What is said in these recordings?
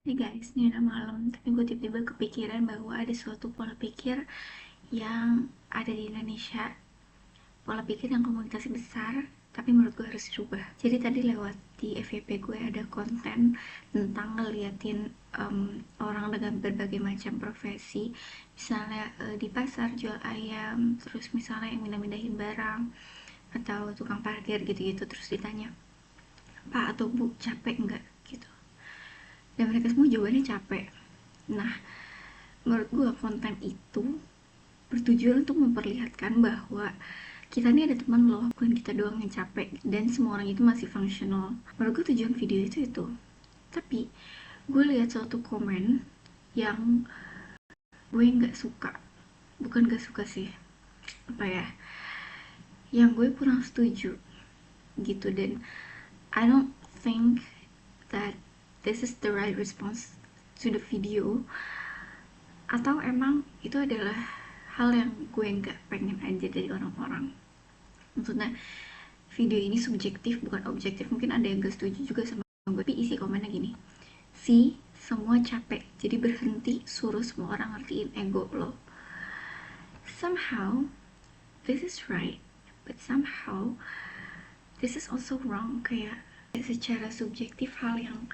Hey guys, ini udah malam, tapi gue tiba-tiba kepikiran bahwa ada suatu pola pikir yang ada di Indonesia. Pola pikir yang komunitasnya besar, tapi menurut gue harus dirubah. Jadi tadi lewat di FYP gue ada konten tentang ngeliatin orang dengan berbagai macam profesi. Misalnya di pasar jual ayam, terus misalnya yang mindah-mindahin barang, atau tukang parkir gitu-gitu. Terus ditanya, Pak atau Bu, capek nggak? Gitu. Dan mereka semua jawabannya capek. Nah, menurut gue konten itu bertujuan untuk memperlihatkan bahwa kita ini ada teman loh, bukan kita doang yang capek dan semua orang itu masih fungsional. Menurut gue tujuan video itu. Tapi gue lihat suatu komen yang gue nggak suka, bukan nggak suka sih, apa ya, yang gue kurang setuju gitu. Dan I don't think that this is the right response to the video, atau emang itu adalah hal yang gue nggak pengen aja dari orang-orang. Maksudnya video ini subjektif bukan objektif, mungkin ada yang gak setuju juga sama gue, tapi isi komennya gini, semua capek jadi berhenti suruh semua orang ngertiin ego lo. Somehow this is right, but somehow this is also wrong. Kayak secara subjektif hal yang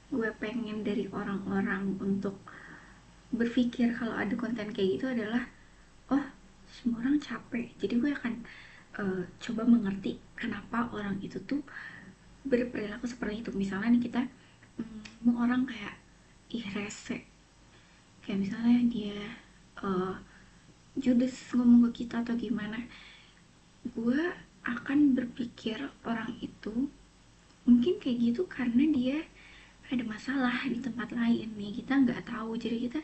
gue pengen dari orang-orang untuk berpikir kalau ada konten kayak gitu adalah, oh semua orang capek, jadi gue akan coba mengerti kenapa orang itu tuh berperilaku seperti itu. Misalnya nih kita mau orang kayak ih rese, kayak misalnya dia uh, judes ngomong ke kita atau gimana, gue akan berpikir orang itu mungkin kayak gitu karena dia ada masalah di tempat lain nih, kita nggak tahu, jadi kita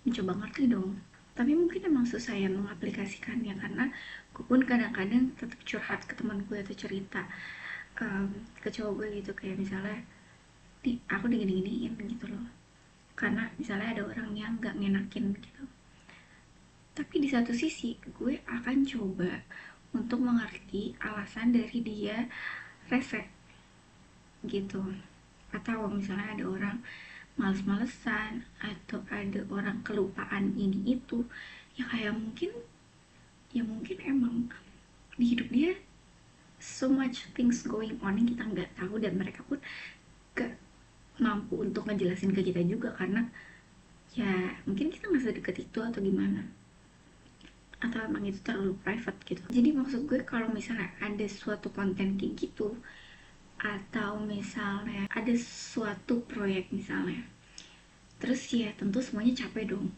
mencoba ngerti dong. Tapi mungkin emang susah ya mengaplikasikannya, karena gue pun kadang-kadang tetap curhat ke teman gue atau cerita ke cowok gue gitu, kayak misalnya di aku digini-giniin gitu loh, karena misalnya ada orang yang nggak ngenakin gitu. Tapi di satu sisi gue akan coba untuk mengerti alasan dari dia rese gitu. Atau misalnya ada orang males-malesan, atau ada orang kelupaan ini itu, ya kayak mungkin emang di hidup dia so much things going on yang kita nggak tahu, dan mereka pun gak mampu untuk ngejelasin ke kita juga, karena ya mungkin kita nggak sedekat itu atau gimana, atau emang itu terlalu private gitu. Jadi maksud gue kalau misalnya ada suatu konten kayak gitu, atau misalnya ada suatu proyek misalnya, terus ya tentu semuanya capek dong,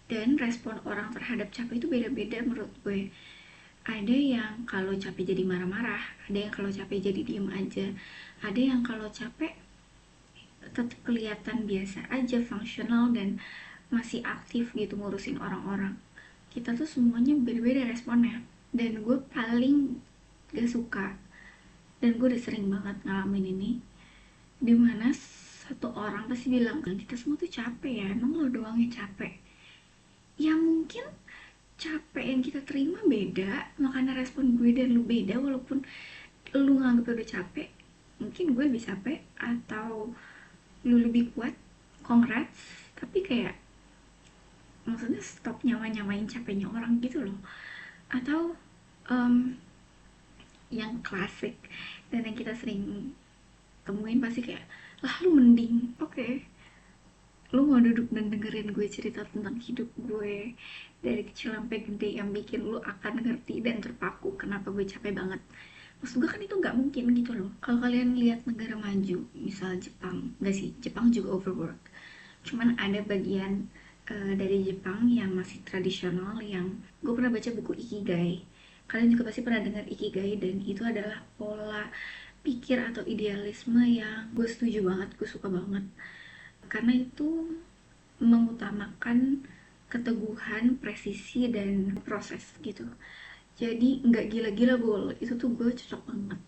dan respon orang terhadap capek itu beda-beda menurut gue. Ada yang kalau capek jadi marah-marah, ada yang kalau capek jadi diem aja, ada yang kalau capek tetap kelihatan biasa aja, fungsional, dan masih aktif gitu ngurusin orang-orang. Kita tuh semuanya beda-beda responnya. Dan gue paling gak suka, dan gue udah sering banget ngalamin ini, dimana satu orang pasti bilang, kita semua tuh capek ya, emang lo doang yang capek. Ya mungkin capek yang kita terima beda, makanya respon gue dan lu beda. Walaupun lu nganggep udah capek, mungkin gue lebih capek atau lu lebih kuat, congrats. Tapi kayak maksudnya stop nyamain capeknya orang gitu loh. Atau um, yang klasik dan yang kita sering temuin pasti kayak, lah lu mending, oke, lu mau duduk dan dengerin gue cerita tentang hidup gue dari kecil sampai gede yang bikin lu akan ngerti dan terpaku kenapa gue capek banget. Maksud gue kan itu nggak mungkin gitu loh. Kalau kalian lihat negara maju, misal Jepang, nggak sih, Jepang juga overwork, cuman ada bagian dari Jepang yang masih tradisional, yang gue pernah baca buku Ikigai. Kalian juga pasti pernah dengar Ikigai, dan itu adalah pola pikir atau idealisme yang gue setuju banget, gue suka banget, karena itu mengutamakan keteguhan, presisi, dan proses gitu. Jadi nggak gila-gila goal, itu tuh gue cocok banget.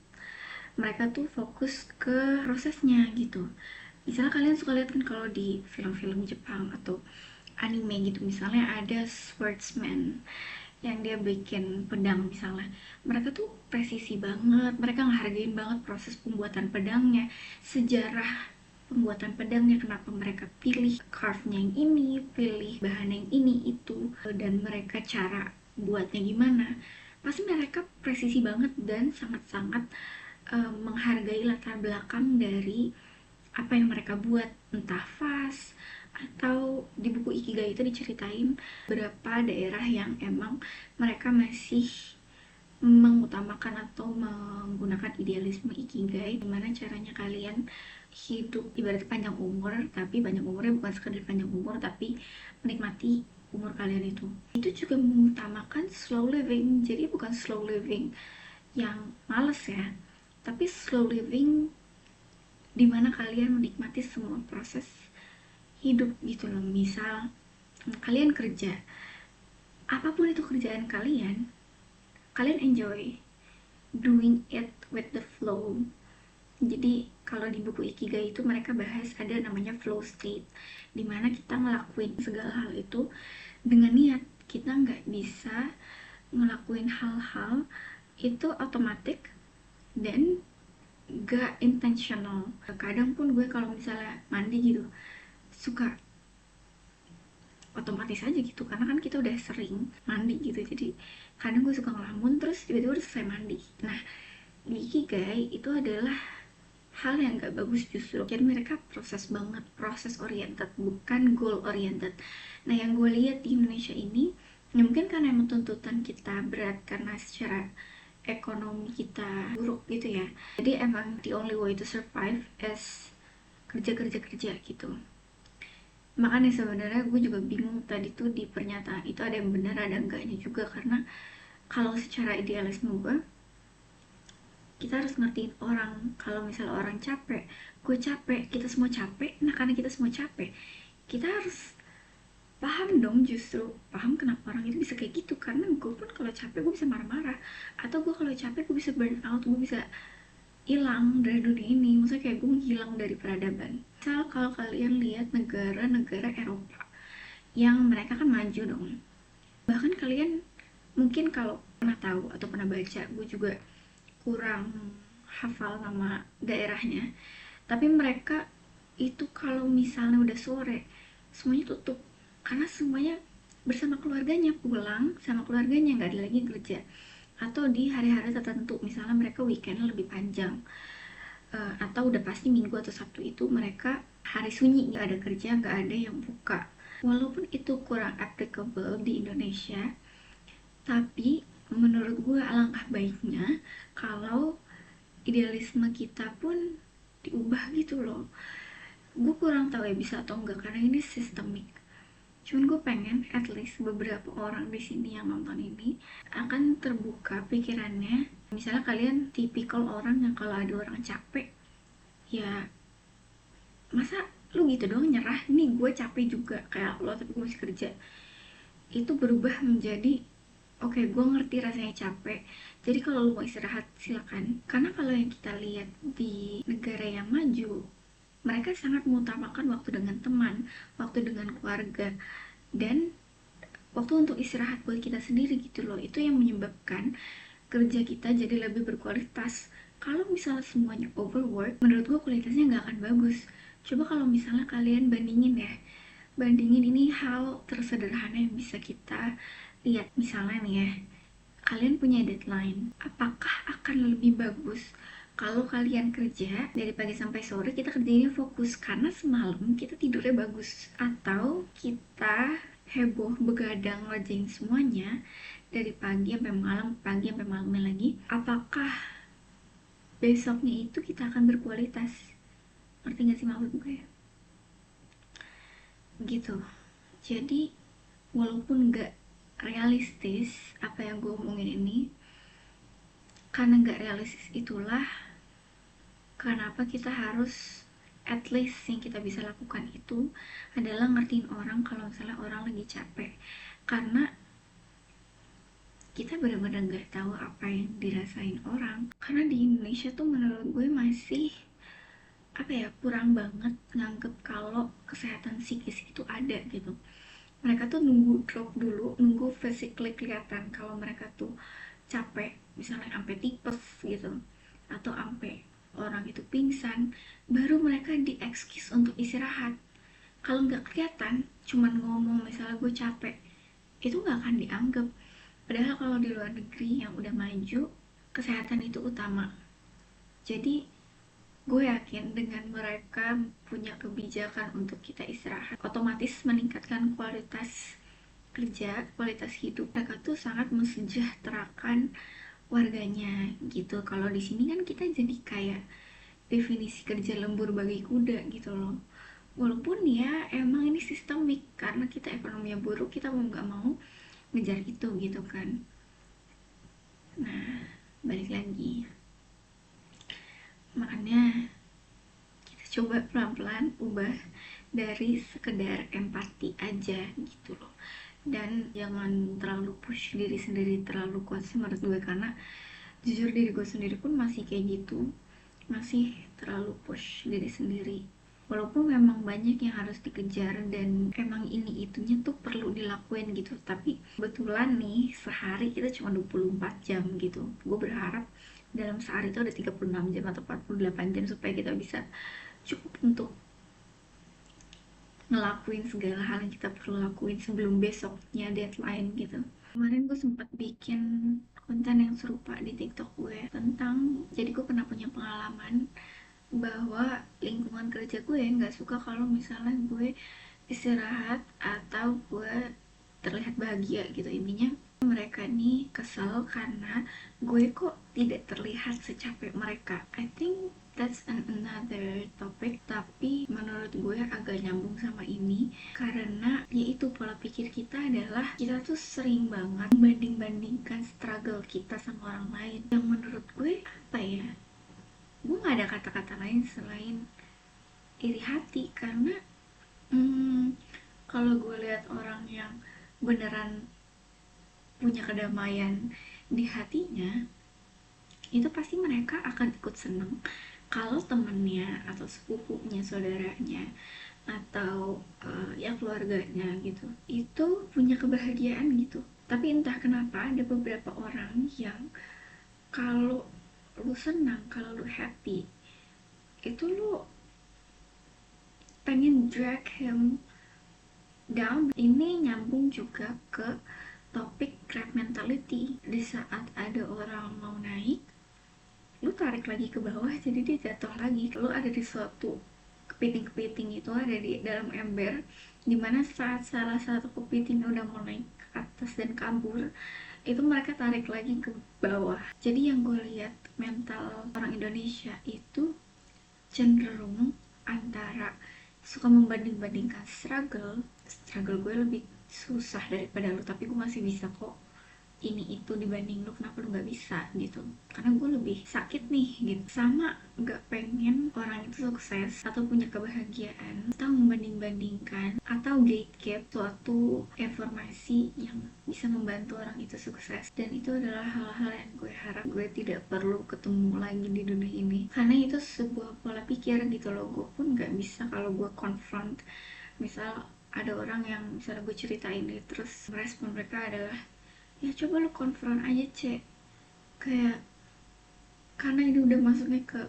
Mereka tuh fokus ke prosesnya gitu. Misalnya kalian suka lihat kan kalau di film-film Jepang atau anime gitu, misalnya ada swordsman yang dia bikin pedang misalnya, mereka tuh presisi banget, mereka ngehargain banget proses pembuatan pedangnya, sejarah pembuatan pedangnya, kenapa mereka pilih carve-nya yang ini, pilih bahan yang ini itu, dan mereka cara buatnya gimana. Pasti mereka presisi banget dan sangat-sangat menghargai latar belakang dari apa yang mereka buat, entah vas atau di buku Ikigai itu diceritain beberapa daerah yang emang mereka masih mengutamakan atau menggunakan idealisme Ikigai, gimana caranya kalian hidup ibarat panjang umur, tapi panjang umurnya bukan sekedar panjang umur tapi menikmati umur kalian itu juga mengutamakan slow living. Jadi bukan slow living yang males ya, tapi slow living dimana kalian menikmati semua proses hidup gitu loh. Misal kalian kerja, apapun itu kerjaan kalian, kalian enjoy doing it with the flow. Jadi kalau di buku Ikigai itu mereka bahas ada namanya flow state, dimana kita ngelakuin segala hal itu dengan niat. Kita nggak bisa ngelakuin hal-hal itu otomatis dan gak intentional. Kadang pun gue kalau misalnya mandi gitu suka otomatis aja gitu, karena kan kita udah sering mandi gitu, jadi kadang gue suka ngelamun terus tiba-tiba udah selesai mandi. Nah, di Ikigai itu adalah hal yang gak bagus justru. Jadi mereka proses banget, proses oriented, bukan goal oriented. Nah, yang gue lihat di Indonesia ini, ya mungkin karena emang tuntutan kita berat karena secara ekonomi kita buruk gitu ya. Jadi emang the only way to survive is kerja gitu. Makanya sebenarnya gue juga bingung tadi tuh di pernyataan itu ada yang benar ada enggaknya juga, karena kalau secara idealisme kita harus ngertiin orang. Kalau misalnya orang capek, gue capek, kita semua capek. Nah, karena kita semua capek, kita harus paham dong, justru paham kenapa orang itu bisa kayak gitu. Karena gue pun kalau capek gue bisa marah-marah, atau gue kalau capek gue bisa burn out, gue bisa hilang dari dunia ini. Maksudnya kayak gue menghilang dari peradaban. Misal kalau kalian lihat negara-negara Eropa yang mereka kan maju dong, bahkan kalian mungkin kalau pernah tahu atau pernah baca, gue juga kurang hafal nama daerahnya, tapi mereka itu kalau misalnya udah sore semuanya tutup, karena semuanya bersama keluarganya, pulang sama keluarganya, nggak ada lagi kerja. Atau di hari-hari tertentu, misalnya mereka weekend lebih panjang, atau udah pasti minggu atau sabtu itu mereka hari sunyi, nggak ada kerja, nggak ada yang buka. Walaupun itu kurang applicable di Indonesia, tapi menurut gue alangkah baiknya kalau idealisme kita pun diubah gitu loh. Gue kurang tahu ya bisa atau enggak karena ini sistemik. Cuman gue pengen at least beberapa orang di sini yang nonton ini akan terbuka pikirannya. Misalnya kalian tipikal orang yang kalau ada orang capek, ya masa lu gitu doang nyerah, ini gue capek juga kayak lo tapi gue masih kerja. Itu berubah menjadi oke, gue ngerti rasanya capek, jadi kalau lu mau istirahat silakan. Karena kalau yang kita lihat di negara yang maju, mereka sangat mengutamakan waktu dengan teman, waktu dengan keluarga, dan waktu untuk istirahat buat kita sendiri gitu loh. Itu yang menyebabkan kerja kita jadi lebih berkualitas. Kalau misalnya semuanya overwork, menurut gue kualitasnya nggak akan bagus. Coba kalau misalnya kalian bandingin ini hal tersederhana yang bisa kita lihat. Misalnya nih ya, kalian punya deadline, apakah akan lebih bagus kalau kalian kerja dari pagi sampai sore, kita kerjanya fokus karena semalam kita tidurnya bagus, atau kita heboh begadang ngerjain semuanya dari pagi sampai malam, pagi sampai malamnya lagi, apakah besoknya itu kita akan berkualitas? Ngerti gak sih maksud gue? Gitu. Jadi walaupun gak realistis apa yang gue omongin ini, karena gak realistis itulah kenapa kita harus at least yang kita bisa lakukan itu adalah ngertiin orang kalau misalnya orang lagi capek. Karena kita benar-benar gak tahu apa yang dirasain orang. Karena di Indonesia tuh menurut gue masih kurang banget nganggep kalau kesehatan psikis itu ada gitu. Mereka tuh nunggu drop dulu, nunggu physically kelihatan kalau mereka tuh capek, misalnya sampai tipes gitu, atau sampai orang itu pingsan, baru mereka di-excuse untuk istirahat. Kalau nggak kelihatan, cuman ngomong misalnya gue capek, itu nggak akan dianggap. Padahal kalau di luar negeri yang udah maju, kesehatan itu utama. Jadi gue yakin dengan mereka punya kebijakan untuk kita istirahat, otomatis meningkatkan kualitas kerja, kualitas hidup. Mereka tuh sangat mensejahterakan warganya gitu. Kalau di sini kan kita jadi kayak definisi kerja lembur bagi kuda gitu loh. Walaupun ya emang ini sistemik karena kita ekonominya buruk, kita mau nggak mau ngejar itu gitu kan. Nah, balik lagi. Makanya kita coba pelan-pelan ubah dari sekedar empati aja gitu loh. Dan jangan terlalu push diri sendiri terlalu kuat sih menurut gue, karena jujur diri gue sendiri pun masih kayak gitu, masih terlalu push diri sendiri. Walaupun memang banyak yang harus dikejar dan emang ini itunya tuh perlu dilakuin gitu, tapi kebetulan nih sehari kita cuma 24 jam gitu. Gue berharap dalam sehari itu ada 36 jam atau 48 jam supaya kita bisa cukup untuk ngelakuin segala hal yang kita perlu lakuin sebelum besoknya deadline gitu. Kemarin gue sempat bikin konten yang serupa di TikTok gue tentang, jadi gue pernah punya pengalaman bahwa lingkungan kerja gue nggak suka kalau misalnya gue istirahat atau gue terlihat bahagia gitu. Intinya mereka nih kesel karena gue kok tidak terlihat secapek mereka. I think that's another topic, tapi menurut gue agak nyambung sama ini karena yaitu pola pikir kita adalah kita tuh sering banget membanding-bandingkan struggle kita sama orang lain, yang menurut gue apa ya, gue gak ada kata-kata lain selain iri hati. Karena kalau gue lihat orang yang beneran punya kedamaian di hatinya, itu pasti mereka akan ikut seneng kalau temennya atau sepupunya, saudaranya, atau ya keluarganya gitu itu punya kebahagiaan gitu. Tapi entah kenapa ada beberapa orang yang kalau lu senang, kalau lu happy, itu lu pengen drag him down. Ini nyambung juga ke topik grab mentality. Di saat ada orang mau naik, lu tarik lagi ke bawah jadi dia jatuh lagi. Lu ada di suatu kepiting-kepiting itu ada di dalam ember, dimana saat salah satu kepiting udah mau naik ke atas dan kabur, itu mereka tarik lagi ke bawah. Jadi yang gue lihat mental orang Indonesia itu cenderung antara suka membanding-bandingkan struggle gue lebih susah daripada lu, tapi gue masih bisa kok ini itu dibanding lu, kenapa lu nggak bisa gitu. Karena gue lebih sakit nih gitu. Sama nggak pengen orang itu sukses atau punya kebahagiaan, atau membanding-bandingkan atau gatekeep suatu informasi yang bisa membantu orang itu sukses. Dan itu adalah hal-hal yang gue harap gue tidak perlu ketemu lagi di dunia ini, karena itu sebuah pola pikir gitu loh. Gue pun nggak bisa kalau gue confront, misal ada orang yang misalnya gue ceritain ini, terus respon mereka adalah ya coba lu konfront aja cek, kayak karena ini udah masuknya ke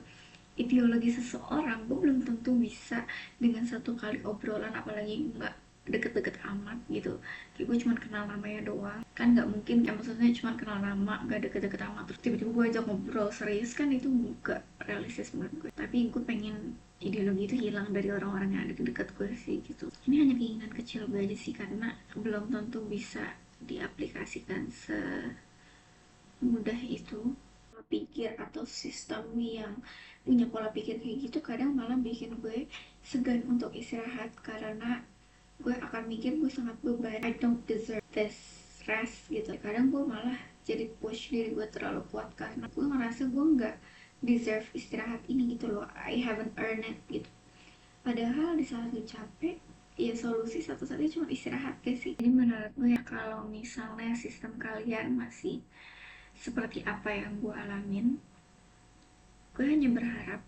ideologi seseorang, gue belum tentu bisa dengan satu kali obrolan, apalagi nggak deket-deket amat gitu, kayak gue cuma kenal namanya doang kan, nggak mungkin ya, maksudnya cuma kenal nama nggak deket-deket amat terus tiba-tiba gue ajak ngobrol serius, kan itu nggak realistis menurut gue. Tapi gue pengen ideologi itu hilang dari orang-orang yang ada di dekat gue sih gitu. Ini hanya keinginan kecil gue aja sih, karena belum tentu bisa diaplikasikan semudah itu. Pola pikir atau sistem yang punya pola pikir kayak gitu kadang malah bikin gue segan untuk istirahat, karena gue akan mikir gue sangat beban, I don't deserve this rest gitu. Kadang gue malah jadi push diri gue terlalu kuat karena gue ngerasa gue nggak deserve istirahat ini gitu loh, I haven't earned it gitu. Padahal di saat lu capek, ya solusi satu-satunya cuma istirahat guys sih. Jadi menurut gue ya, kalau misalnya sistem kalian masih seperti apa yang gue alamin, gue hanya berharap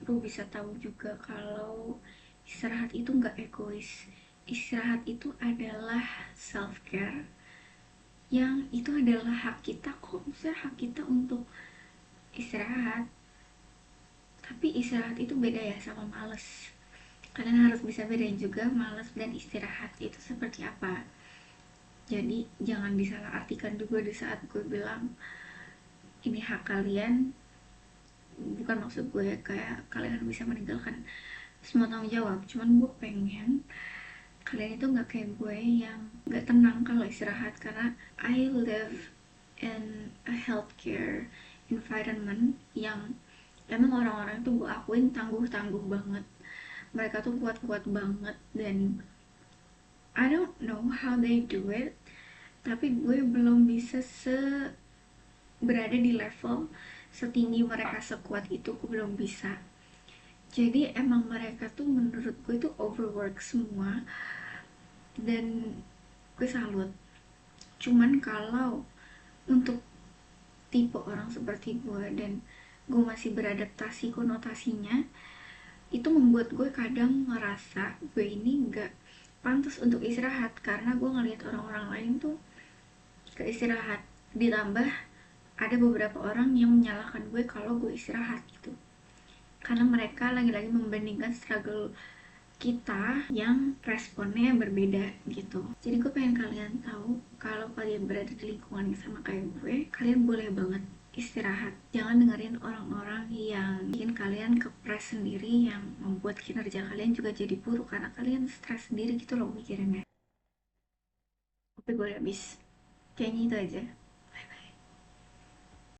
lu bisa tahu juga kalau istirahat itu nggak egois. Istirahat itu adalah self care, yang itu adalah hak kita kok. Maksudnya hak kita untuk istirahat. Tapi istirahat itu beda ya sama males. Kalian harus bisa bedain juga males dan istirahat itu seperti apa. Jadi jangan disalahartikan juga di saat gue bilang ini hak kalian. Bukan maksud gue kayak kalian bisa meninggalkan semua tanggung jawab, cuman gue pengen kalian itu nggak kayak gue yang nggak tenang kalau istirahat, karena I live in a healthcare environment yang emang orang-orang tuh gue akuin tangguh-tangguh banget, mereka tuh kuat-kuat banget, dan I don't know how they do it, tapi gue belum bisa berada di level setinggi mereka, sekuat itu gue belum bisa. Jadi emang mereka tuh menurut gue tuh overwork semua, dan gue salut. Cuman kalau untuk tipe orang seperti gue dan gue masih beradaptasi konotasinya, itu membuat gue kadang ngerasa gue ini gak pantas untuk istirahat, karena gue ngeliat orang-orang lain tuh ke istirahat, ditambah ada beberapa orang yang menyalahkan gue kalau gue istirahat gitu, karena mereka lagi-lagi membandingkan struggle kita yang responnya berbeda gitu. Jadi gue pengen kalian tahu, kalau kalian berada di lingkungan yang sama kayak gue, kalian boleh banget istirahat. Jangan dengerin orang-orang yang bikin kalian kepres sendiri, yang membuat kinerja kalian juga jadi buruk karena kalian stres sendiri gitu loh mikirinnya. Tapi gue habis kayaknya itu aja.